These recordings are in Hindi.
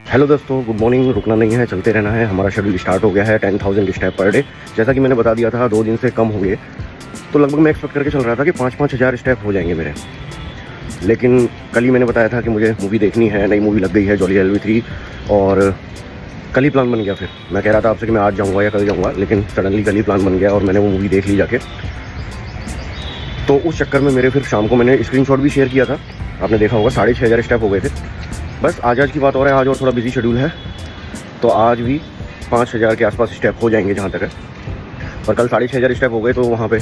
हेलो दोस्तों, गुड मॉर्निंग। रुकना नहीं है, चलते रहना है। हमारा शेड्यूल स्टार्ट हो गया है 10,000 स्टेप पर डे। जैसा कि मैंने बता दिया था 2 दिन से कम हो गए, तो लगभग मैं एक्सपेक्ट करके चल रहा था कि 5-5 हज़ार स्टेप हो जाएंगे मेरे। लेकिन कल ही मैंने बताया था कि मुझे मूवी देखनी है, नई मूवी लग गई है जॉली LV3, और कल ही प्लान बन गया। फिर मैं कह रहा था आपसे कि मैं आज जाऊँगा या कल जाऊँगा, लेकिन सडनली कल ही प्लान बन गया और मैंने वो मूवी देख ली जाके। तो उस चक्कर में मेरे फिर शाम को मैंने स्क्रीनशॉट भी शेयर किया था, आपने देखा होगा। 6,500 स्टेप हो गए थे। बस आज की बात हो रहा है, आज और थोड़ा बिजी शेड्यूल है, तो आज भी 5,000 के आसपास स्टेप हो जाएंगे जहाँ तक है। पर कल 6,500 स्टेप हो गए, तो वहाँ पे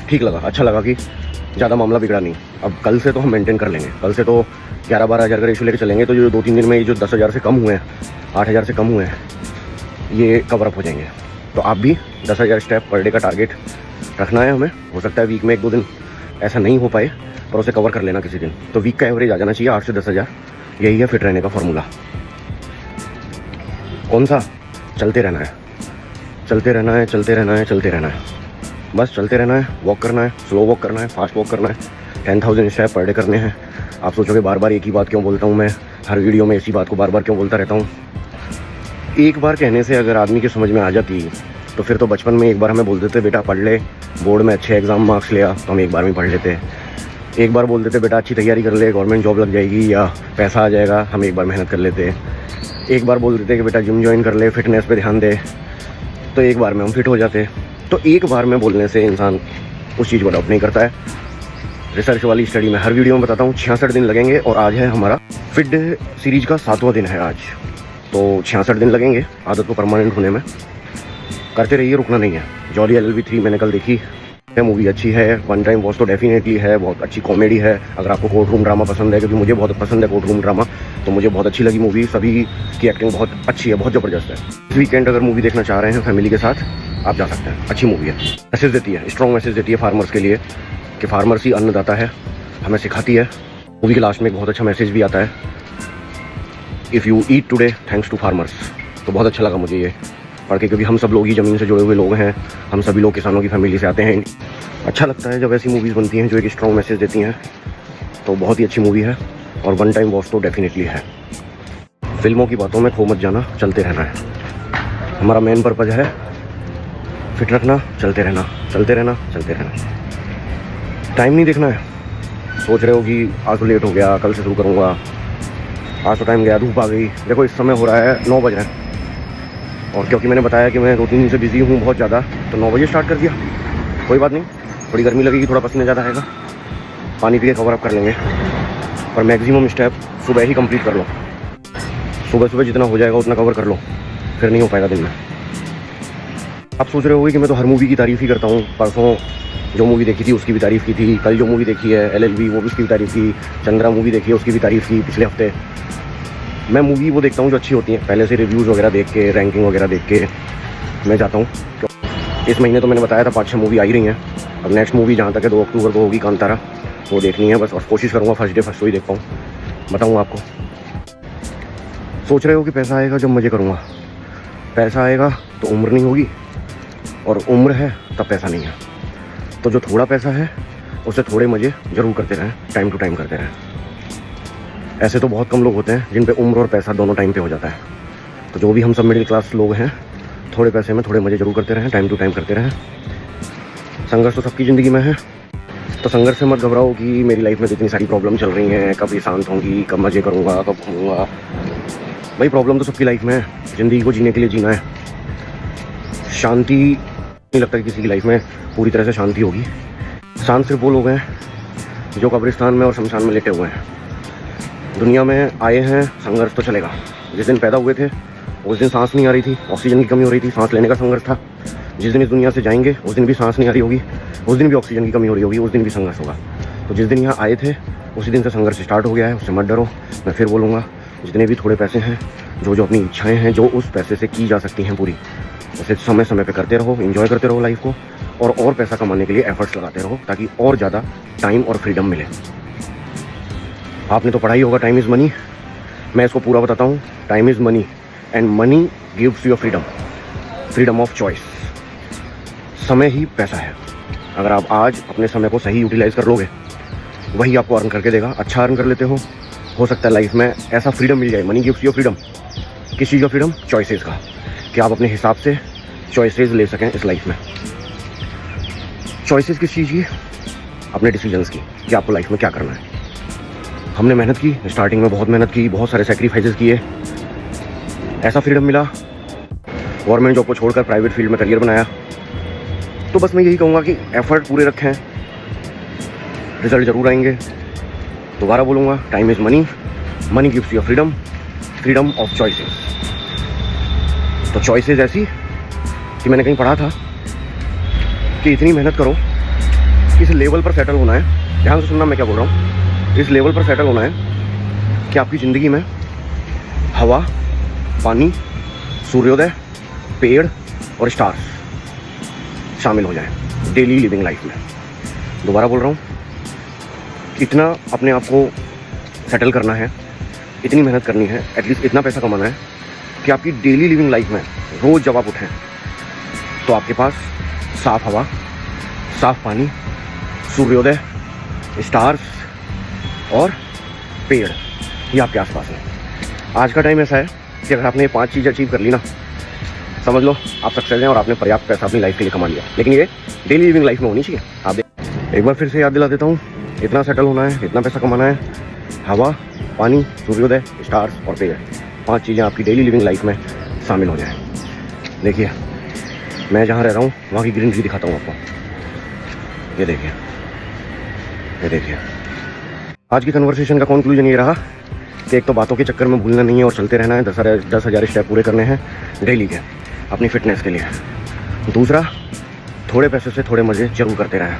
ठीक लगा, अच्छा लगा कि ज़्यादा मामला बिगड़ा नहीं। अब कल से तो हम मेंटेन कर लेंगे। कल से तो 11-12 हज़ार का रेशो लेकर चलेंगे, तो जो 2-3 दिन में ये जो 10,000 से कम हुए हैं, 8,000 से कम हुए हैं, ये कवर अप हो जाएंगे। तो आप भी 10,000 स्टेप पर डे का टारगेट रखना है हमें। हो सकता है वीक में 1-2 दिन ऐसा नहीं हो पाए, पर उसे कवर कर लेना किसी दिन। तो वीक का एवरेज आ जाना चाहिए 8 से 10,000। यही है फिट रहने का फॉर्मूला। कौन सा? चलते रहना है, चलते रहना है, चलते रहना है, चलते रहना है। बस चलते रहना है। वॉक करना है, स्लो वॉक करना है, फास्ट वॉक करना है। 10,000 स्टेप पर डे करने हैं। आप सोचोगे बार बार एक ही बात क्यों बोलता हूँ मैं, हर वीडियो में इसी बात को बार बार क्यों बोलता रहता हूँ। एक बार कहने से अगर आदमी की समझ में आ जाती, तो फिर तो बचपन में एक बार हमें बोल देते बेटा पढ़ ले, बोर्ड में अच्छे एग्जाम मार्क्स ले आ, तो हम एक बार में पढ़ लेते। एक बार बोल देते बेटा अच्छी तैयारी कर ले, गवर्नमेंट जॉब लग जाएगी या पैसा आ जाएगा, हम एक बार मेहनत कर लेते। एक बार बोल देते कि बेटा जिम ज्वाइन कर ले, फिटनेस पे ध्यान दे, तो एक बार में हम फिट हो जाते। तो एक बार में बोलने से इंसान उस चीज़ को अडॉप्ट नहीं करता है। रिसर्च वाली स्टडी में हर वीडियो में बताता हूँ 66 दिन लगेंगे, और आज है हमारा फिट डे सीरीज का 7वां दिन है आज। तो 66 दिन लगेंगे आदत को परमानेंट होने में। करते रहिए, रुकना नहीं है। जॉली LV3 मैंने कल देखी है, मूवी अच्छी है, वन टाइम वॉच तो डेफिनेटली है। बहुत अच्छी कॉमेडी है। अगर आपको कोर्ट रूम ड्रामा पसंद है, क्योंकि मुझे बहुत पसंद है कोर्ट रूम ड्रामा, तो मुझे बहुत अच्छी लगी मूवी। सभी की एक्टिंग बहुत अच्छी है, बहुत ज़बरदस्त है। इस वीकेंड अगर मूवी देखना चाह रहे हैं फैमिली के साथ, आप जा सकते हैं। अच्छी मूवी है, मैसेज देती है, स्ट्रॉन्ग मैसेज देती है फार्मर्स के लिए कि फार्मर्स ही अन्नदाता है, हमें सिखाती है। मूवी के लास्ट में एक बहुत अच्छा मैसेज भी आता है, if you eat today thanks to farmers. तो बहुत अच्छा लगा मुझे ये पढ़ के, क्योंकि हम सब लोग ही ज़मीन से जुड़े हुए लोग हैं। हम सभी लोग किसानों की फैमिली से आते हैं। अच्छा लगता है जब ऐसी मूवीज़ बनती हैं जो एक स्ट्रॉन्ग मैसेज देती हैं। तो बहुत ही अच्छी मूवी है, और वन टाइम वॉच तो डेफिनेटली है। फिल्मों की बातों में खो मत जाना, चलते रहना है। हमारा मेन पर्पज़ है फिट रखना, चलते रहना, चलते रहना, चलते रहना। टाइम नहीं देखना है। सोच रहे हो कि आज तो लेट हो गया, कल से शुरू करूँगा, आज तो टाइम गया, धूप आ गई। देखो इस समय हो रहा है 9 बज रहे हैं, और क्योंकि मैंने बताया कि मैं 2-3 दिन से बिज़ी हूँ बहुत ज़्यादा, तो 9 बजे स्टार्ट कर दिया। कोई बात नहीं, थोड़ी गर्मी लगेगी, थोड़ा पसीना ज़्यादा आएगा, पानी पी के कवर अप कर लेंगे। पर मैक्सिमम स्टेप सुबह ही कंप्लीट कर लो। सुबह सुबह जितना हो जाएगा उतना कवर कर लो, फिर नहीं हो पाएगा दिन में। आप सोच रहे होगे कि मैं तो हर मूवी की तारीफ़ ही करता हूँ। परसों जो मूवी देखी थी उसकी भी तारीफ़ की थी, कल जो मूवी देखी है LLB वो भी उसकी भी तारीफ़ की, चंद्रा मूवी देखी है उसकी भी तारीफ़ की पिछले हफ्ते। मैं मूवी वो देखता हूँ जो अच्छी होती हैं, पहले से रिव्यूज़ वगैरह देख के, रैंकिंग वगैरह देख के मैं जाता हूँ। इस महीने तो मैंने बताया था 5-6 मूवी आ ही रही हैं। अब नेक्स्ट मूवी जहाँ तक है 2 अक्टूबर को होगी, कांतारा, वो देखनी है बस। और कोशिश करूँगा फर्स्ट डे फर्स्ट शो ही देख पाऊँ, बताऊँगा आपको। सोच रहे हो कि पैसा आएगा जब मज़े करूँगा। पैसा आएगा तो उम्र नहीं होगी, और उम्र है तब पैसा नहीं है। तो जो थोड़ा पैसा है उससे थोड़े मज़े ज़रूर करते रहें, टाइम टू टाइम करते रहें। ऐसे तो बहुत कम लोग होते हैं जिन पे उम्र और पैसा दोनों टाइम पे हो जाता है। तो जो भी हम सब मिडिल क्लास लोग हैं, थोड़े पैसे में थोड़े मज़े ज़रूर करते रहें, टाइम टू टाइम करते रहें। संघर्ष तो सबकी ज़िंदगी में है, तो संघर्ष से मत घबराओ कि मेरी लाइफ में तो इतनी सारी प्रॉब्लम चल रही हैं, कब ये शांत होंगी, कब मज़े करूँगा, कब घूमूँगा। भाई प्रॉब्लम तो सबकी लाइफ में है, ज़िंदगी को जीने के लिए जीना है। शांति नहीं लगता कि किसी की लाइफ में पूरी तरह से शांति होगी। शांत सिर्फ वो लोग हैं जो कब्रिस्तान में और शमशान में लेटे हुए हैं। दुनिया में आए हैं, संघर्ष तो चलेगा। जिस दिन पैदा हुए थे उस दिन सांस नहीं आ रही थी, ऑक्सीजन की कमी हो रही थी, सांस लेने का संघर्ष था। जिस दिन इस दुनिया से जाएंगे उस दिन भी सांस नहीं आ रही होगी, उस दिन भी ऑक्सीजन की कमी हो रही होगी, उस दिन भी संघर्ष होगा। तो जिस दिन यहाँ आए थे उसी दिन से संघर्ष स्टार्ट हो गया है, उससे मत डरो। मैं फिर बोलूँगा, जितने भी थोड़े पैसे हैं, जो अपनी इच्छाएँ हैं, जो उस पैसे से की जा सकती हैं पूरी, उसे समय समय पर करते रहो, एंजॉय करते रहो लाइफ को, और पैसा कमाने के लिए एफर्ट्स लगाते रहो, ताकि और ज़्यादा टाइम और फ्रीडम मिले। आपने तो पढ़ा ही होगा टाइम इज़ मनी। मैं इसको पूरा बताता हूँ। Time is money and money gives you freedom, freedom of choice. समय ही पैसा है। अगर आप आज अपने समय को सही यूटिलाइज़ कर लोगे, वही आपको अर्न करके देगा। अच्छा अर्न कर लेते हो सकता है लाइफ में ऐसा फ्रीडम मिल जाए। मनी गिव्स यू फ्रीडम, किस चीज़ का फ्रीडम? चॉइसेस का, कि आप अपने हिसाब से चॉइसेस ले सकें इस लाइफ में। चॉइसेस किस चीज़ की? अपने डिसीजंस की, कि आपको लाइफ में क्या करना है। हमने मेहनत की, स्टार्टिंग में बहुत मेहनत की, बहुत सारे सेक्रीफाइसेस किए, ऐसा फ्रीडम मिला, गवर्नमेंट जॉब को छोड़कर प्राइवेट फील्ड में करियर बनाया। तो बस मैं यही कहूँगा कि एफर्ट पूरे रखें, रिजल्ट ज़रूर आएंगे। दोबारा बोलूँगा, time is money, money gives you freedom, freedom of choices. तो चॉइसेस ऐसी कि मैंने कहीं पढ़ा था कि इतनी मेहनत करो, इस लेवल पर सेटल होना है, ध्यान से सुनना मैं क्या बोल रहा हूँ, इस लेवल पर सेटल होना है कि आपकी ज़िंदगी में हवा, पानी, सूर्योदय, पेड़ और स्टार्स शामिल हो जाएं डेली लिविंग लाइफ में। दोबारा बोल रहा हूँ, इतना अपने आप को सेटल करना है, इतनी मेहनत करनी है, एटलीस्ट इतना पैसा कमाना है कि आपकी डेली लिविंग लाइफ में रोज़ जब आप उठें तो आपके पास साफ़ हवा, साफ़ पानी, सूर्योदय, स्टार्स और पेड़ ये आपके आसपास है। आज का टाइम ऐसा है कि अगर आपने ये 5 चीज़ें अचीव कर ली ना, समझ लो आप सक्सेस हैं और आपने पर्याप्त पैसा अपनी लाइफ के लिए कमा लिया। लेकिन ये डेली लिविंग लाइफ में होनी चाहिए। आप एक बार फिर से याद दिला देता हूँ, इतना सेटल होना है, इतना पैसा कमाना है, हवा, पानी, सूर्योदय, स्टार्स और पेड़, 5 चीज़ें आपकी डेली लिविंग लाइफ में शामिल हो जाएं। देखिए, मैं जहाँ रह रहा हूँ वहाँ की ग्रीनरी दिखाता हूँ आपको। ये देखिए, ये देखिए। आज की कन्वर्सेशन का कंक्लूजन ये रहा कि एक तो बातों के चक्कर में भूलना नहीं है और चलते रहना है, 10,000 स्टेप पूरे करने हैं डेली के अपनी फिटनेस के लिए। दूसरा, थोड़े पैसे से थोड़े मज़े जरूर करते रहें,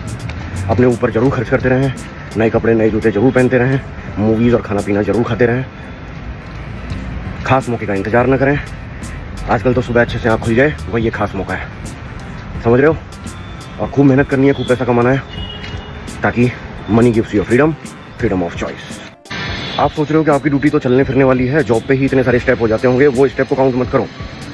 अपने ऊपर जरूर खर्च करते रहें, नए कपड़े नए जूते जरूर पहनते रहें, मूवीज़ और खाना पीना जरूर खाते रहें, खास मौके का इंतज़ार न करें। आजकल तो सुबह अच्छे से आँख खुल जाए वही ये खास मौका है, समझ रहे हो। और खूब मेहनत करनी है, खूब पैसा कमाना है, ताकि money gives you freedom, freedom of choice. आप सोच रहे हो कि आपकी ड्यूटी तो चलने फिरने वाली है, जॉब पे ही इतने सारे स्टेप हो जाते होंगे, वो स्टेप को काउंट मत करो।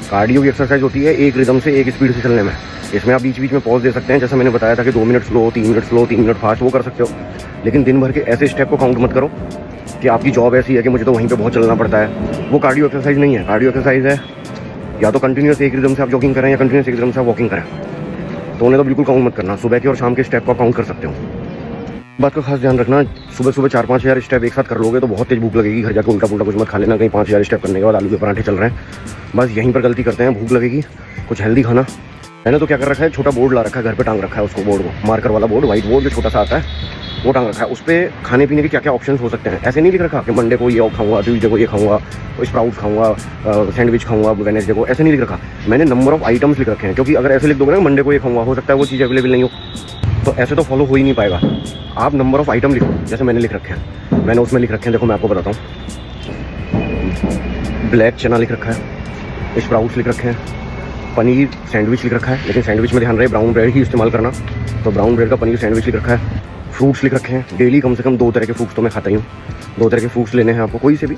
कार्डियो की एक्सरसाइज होती है एक रिदम से, एक स्पीड से चलने में। इसमें आप बीच बीच में पॉज दे सकते हैं, जैसा मैंने बताया था कि 2 minute slow, 3 minute slow, 3 minute fast, वो कर सकते हो। लेकिन दिन भर के ऐसे स्टेप को काउंट मत करो कि आपकी जॉब ऐसी है कि मुझे तो वहीं पे बहुत चलना पड़ता है। वो कार्डियो एक्सरसाइज नहीं है। कार्डियो एक्सरसाइज है या तो कंटिन्यूस एक रिदम से आप जॉगिंग करें या कंटिन्यूस एक रिदम से आप वॉकिंग करें। तो उन्हें तो बिल्कुल काउंट मत करना। सुबह के और शाम के स्टेप को काउंट कर सकते हो। बात का खास ध्यान रखना, सुबह सुबह 4-5 हज़ार स्टेप एक साथ कर लोगे तो बहुत तेज भूख लगेगी। घर जाकर उल्टा पुल्टा कुछ मत खा लेना, कहीं 5 हज़ार स्टेप करने के बाद आलू के पराठे चल रहे हैं। बस यहीं पर गलती करते हैं, भूख लगेगी, कुछ हेल्दी खाना। मैंने तो क्या कर रखा है, छोटा बोर्ड ला रखा है, घर पे टांग रखा है उसको, बोर्ड को, मार्कर वाला बोर्ड, व्हाइट बोर्ड जो छोटा सा आता है वो टांग रखा है। उस पर खाने पीने के क्या क्या ऑप्शंस हो सकते हैं ऐसे नहीं लिख रखा कि मंडे को ये खाऊंगा, ट्यूसडे को ये खाऊंगा, स्प्राउट्स खाऊंगा, सैंडविच खाऊंगा वेडनेसडे को, ऐसे नहीं लिख रखा। मैंने नंबर ऑफ आइटम्स लिख रखे हैं, क्योंकि अगर ऐसे लिख दोगे ना मंडे को ये खाऊंगा, हो सकता है वो चीज़ अवेलेबल नहीं हो, तो ऐसे तो फॉलो हो ही नहीं पाएगा। आप नंबर ऑफ आइटम लिखो, जैसे मैंने लिख रखे हैं। मैंने उसमें लिख रखे हैं, देखो मैं आपको बताता हूँ, ब्लैक चना लिख रखा है, स्प्राउट्स लिख रखे हैं, पनीर सैंडविच लिख रखा है, लेकिन सैंडविच में ध्यान रहे ब्राउन ब्रेड ही इस्तेमाल करना, तो ब्राउन ब्रेड का पनीर सैंडविच लिख रखा है। फ्रूट्स लिख रखे हैं, डेली कम से कम 2 तरह के फ्रूट्स तो मैं खाता ही हूँ। 2 तरह के फ्रूट्स लेने हैं आपको, कोई से भी।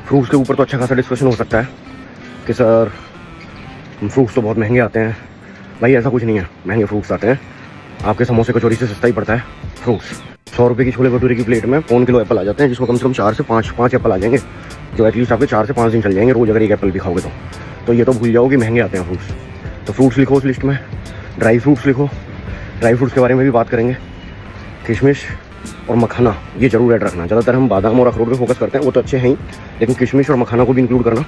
फ्रूट्स के ऊपर तो अच्छा खासा डिस्कशन हो सकता है कि सर फ्रूट्स तो बहुत महंगे आते हैं। भाई ऐसा कुछ नहीं है, महंगे फ्रूट्स आते हैं, आपके समोसे कचौरी से सस्ता ही पड़ता है फ्रूट्स। 100 रुपये की छोले भटूरे की प्लेट में 1 किलो एप्पल आ जाते हैं, जिसको कम से कम 4 से 5 एप्पल आ जाएंगे, जो एटलीस्ट आपके 4 से 5 दिन चल जाएंगे रोज़, अगर एक एप्पल भी खाओगे तो ये तो भूल जाओ कि महंगे आते हैं फ्रूट्स। तो फ्रूट्स लिखो उस लिस्ट में, ड्राई फ्रूट्स लिखो, ड्राई फ्रूट्स के बारे में भी बात करेंगे। किशमिश और मखाना ये जरूर ऐड रखना। ज़्यादातर हम बादाम और अखरोट पे फोकस करते हैं, वो तो अच्छे हैं ही, लेकिन किशमिश और मखाना को भी इंक्लूड करना।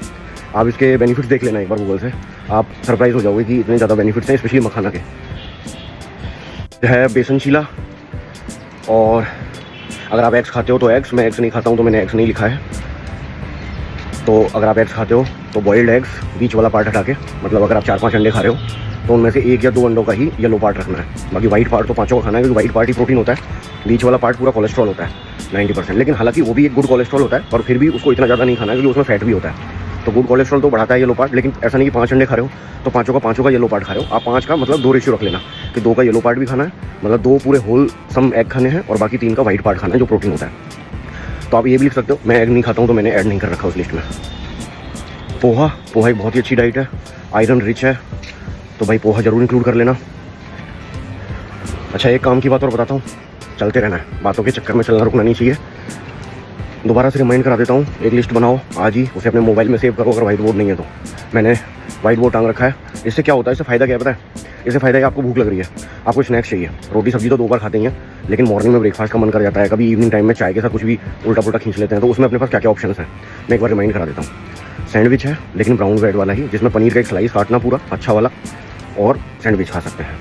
आप इसके बेनिफिट्स देख लेना एक बार गूगल से, आप सरप्राइज हो जाओगे कि इतने ज़्यादा बेनिफिट्स हैं, स्पेशली मखाना के। है बेसन चीला, और अगर आप एग्स खाते हो तो एग्स, मैं एग्स नहीं खाता हूँ तो मैंने एग्स नहीं लिखा है। तो अगर आप एग्स खाते हो तो बॉइल्ड एग्स, बीच वाला पार्ट हटा के, मतलब अगर आप 4-5 अंडे खा रहे हो तो उनमें से 1 या 2 अंडों का ही येलो पार्ट रखना है। बाकी वाइट पार्ट तो 5 का खाना है, क्योंकि वाइट पार्ट ही प्रोटीन होता है, बीच वाला पार्ट पूरा कोलेस्ट्रॉल होता है 90%। लेकिन हालांकि वो भी एक गुड कोलेस्ट्रॉल होता है, और फिर भी उसको इतना ज़्यादा नहीं खाना है क्योंकि उसमें फैट भी होता है। तो गुड कोलेस्ट्रॉल तो बढ़ाता है येलो पार्ट, लेकिन ऐसा नहीं कि 5 अंडे खा रहे हो तो 5 का येलो पार्ट खा रहे हो। आप 5 का मतलब 2 रेशियो रख लेना कि 2 का येलो पार्ट भी खाना है, मतलब 2 पूरे होल सम एग खाने हैं, और बाकी 3 का वाइट पार्ट खाना है जो प्रोटीन होता है। तो आप ये भी लिख सकते हो। मैं एग नहीं खाता हूँ तो मैंने ऐड नहीं कर रखा उस लिस्ट में। पोहा एक बहुत ही अच्छी डाइट है, आयरन रिच है, तो भाई पोहा ज़रूर इंक्लूड कर लेना। अच्छा, एक काम की बात और बताता हूँ, चलते रहना है, बातों के चक्कर में चलना रुकना नहीं चाहिए। दोबारा से रिमाइंड करा देता हूँ, एक लिस्ट बनाओ आज ही, उसे अपने मोबाइल में सेव करो अगर वाइट बोर्ड नहीं है तो। मैंने वाइट बोर्ड टांग रखा है। इससे क्या होता है, इससे फ़ायदा क्या है पता है? इससे फ़ायदा है आपको भूख लग रही है, आपको स्नैक्स चाहिए। रोटी सब्जी तो 2 बार खाते ही हैं, लेकिन मॉर्निंग में ब्रेकफास्ट का मन कर जाता है, कभी इवनिंग टाइम में चाय के साथ कुछ भी उल्टा पुल्टा खींच लेते हैं, तो उसमें अपने पास क्या क्या ऑप्शन हैं मैं एक बार रिमाइंड करा देता हूँ। सैंडविच है, लेकिन ब्राउन ब्रेड वाला ही, जिसमें पनीर का एक स्लाइस काटना पूरा अच्छा वाला, और सैंडविच खा सकते हैं।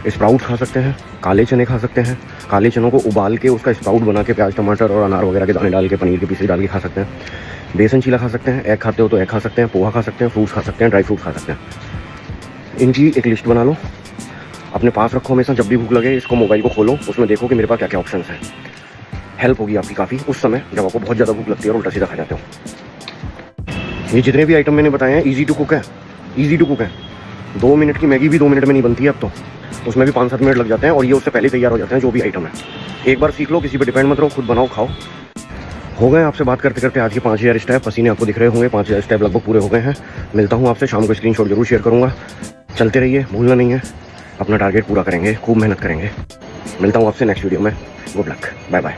स्प्राउट खा सकते हैं, काले चने खा सकते हैं, काले चनों को उबाल के उसका स्प्राउट बना के प्याज टमाटर और अनार वगैरह के दाने डाल के पनीर के पीसेस डाल के खा सकते हैं। बेसन चीला खा सकते हैं, एग खाते हो तो एग खा सकते हैं, पोहा खा सकते हैं, फ्रूट्स खा सकते हैं, ड्राई फ्रूट्स खा सकते हैं। इनकी एक लिस्ट बना लो, अपने पास रखो हमेशा, जब भी भूख लगे इसको मोबाइल को खोलो, उसमें देखो कि मेरे पास क्या क्या ऑप्शन हैं। हेल्प होगी आपकी काफ़ी उस समय जब आपको बहुत ज़्यादा भूख लगती है और उल्टा सीधा खा जाते हो। ये जितने भी आइटम मैंने बताए हैं ईजी टू कुक है, ईजी टू कुक है। 2 मिनट की मैगी भी 2 मिनट में नहीं बनती है अब तो, उसमें भी 5-7 मिनट लग जाते हैं, और ये उससे पहले तैयार हो जाते हैं जो भी आइटम है। एक बार सीख लो, किसी पे डिपेंड मत रहो, खुद बनाओ खाओ। हो गए आपसे बात करते करते आज के 5000 स्टेप, पसीने आपको दिख रहे होंगे, 5000 स्टेप लगभग पूरे हो गए हैं। मिलता हूँ आपसे शाम को, स्क्रीनशॉट जरूर शेयर करूँगा। चलते रहिए, भूलना नहीं है, अपना टारगेट पूरा करेंगे, खूब मेहनत करेंगे। मिलता हूँ आपसे नेक्स्ट वीडियो में। Good luck, bye bye.